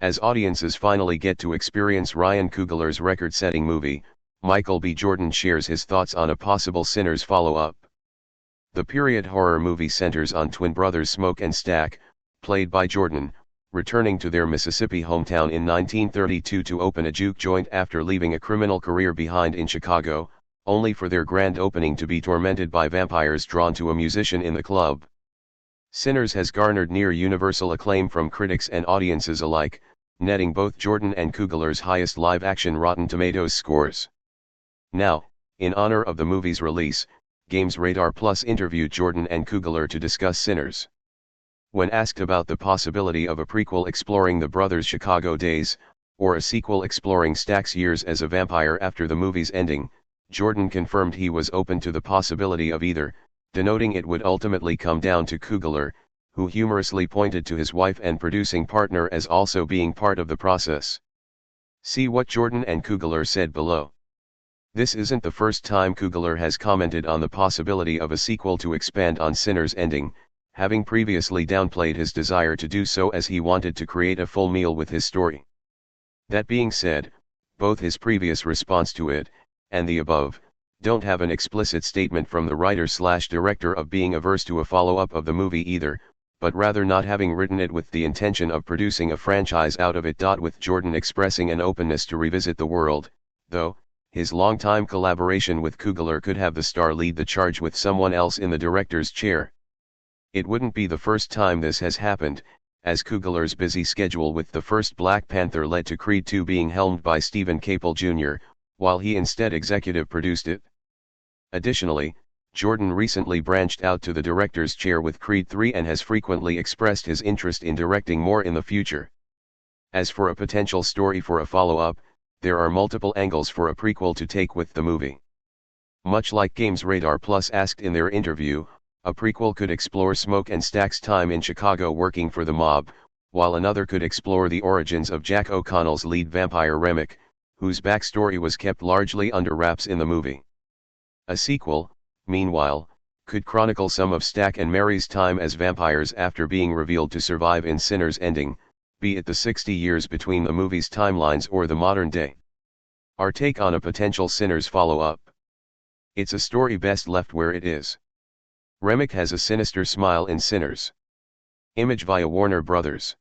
As audiences finally get to experience Ryan Coogler's record-setting movie, Michael B. Jordan shares his thoughts on a possible Sinners follow-up. The period horror movie centers on twin brothers Smoke and Stack, played by Jordan, returning to their Mississippi hometown in 1932 to open a juke joint after leaving a criminal career behind in Chicago, only for their grand opening to be tormented by vampires drawn to a musician in the club. Sinners has garnered near universal acclaim from critics and audiences alike, netting both Jordan and Coogler's highest live-action Rotten Tomatoes scores. Now, in honor of the movie's release, Games Radar Plus interviewed Jordan and Coogler to discuss Sinners. When asked about the possibility of a prequel exploring the brothers' Chicago days, or a sequel exploring Stack's years as a vampire after the movie's ending, Jordan confirmed he was open to the possibility of either, denoting it would ultimately come down to Coogler, who humorously pointed to his wife and producing partner as also being part of the process. See what Jordan and Coogler said below. This isn't the first time Coogler has commented on the possibility of a sequel to expand on Sinners' ending, having previously downplayed his desire to do so as he wanted to create a full meal with his story. That being said, both his previous response to it, and the above, don't have an explicit statement from the writer/director of being averse to a follow-up of the movie either, but rather not having written it with the intention of producing a franchise out of it. With Jordan expressing an openness to revisit the world, though, his longtime collaboration with Coogler could have the star lead the charge with someone else in the director's chair. It wouldn't be the first time this has happened, as Coogler's busy schedule with the first Black Panther led to Creed 2 being helmed by Stephen Caple Jr., while he instead executive produced it. Additionally, Jordan recently branched out to the director's chair with Creed 3 and has frequently expressed his interest in directing more in the future. As for a potential story for a follow-up, there are multiple angles for a prequel to take with the movie. Much like Games Radar Plus asked in their interview, a prequel could explore Smoke and Stack's time in Chicago working for the mob, while another could explore the origins of Jack O'Connell's lead vampire Remick, whose backstory was kept largely under wraps in the movie. A sequel, meanwhile, could chronicle some of Stack and Mary's time as vampires after being revealed to survive in Sinners' ending, be it the 60 years between the movie's timelines or the modern day. Our take on a potential Sinners follow-up. It's a story best left where it is. Remick has a sinister smile in Sinners. Image via Warner Brothers.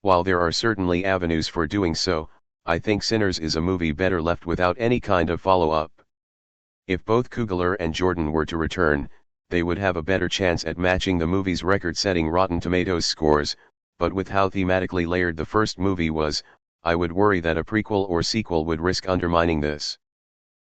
While there are certainly avenues for doing so, I think Sinners is a movie better left without any kind of follow-up. If both Coogler and Jordan were to return, they would have a better chance at matching the movie's record-setting Rotten Tomatoes scores, but with how thematically layered the first movie was, I would worry that a prequel or sequel would risk undermining this.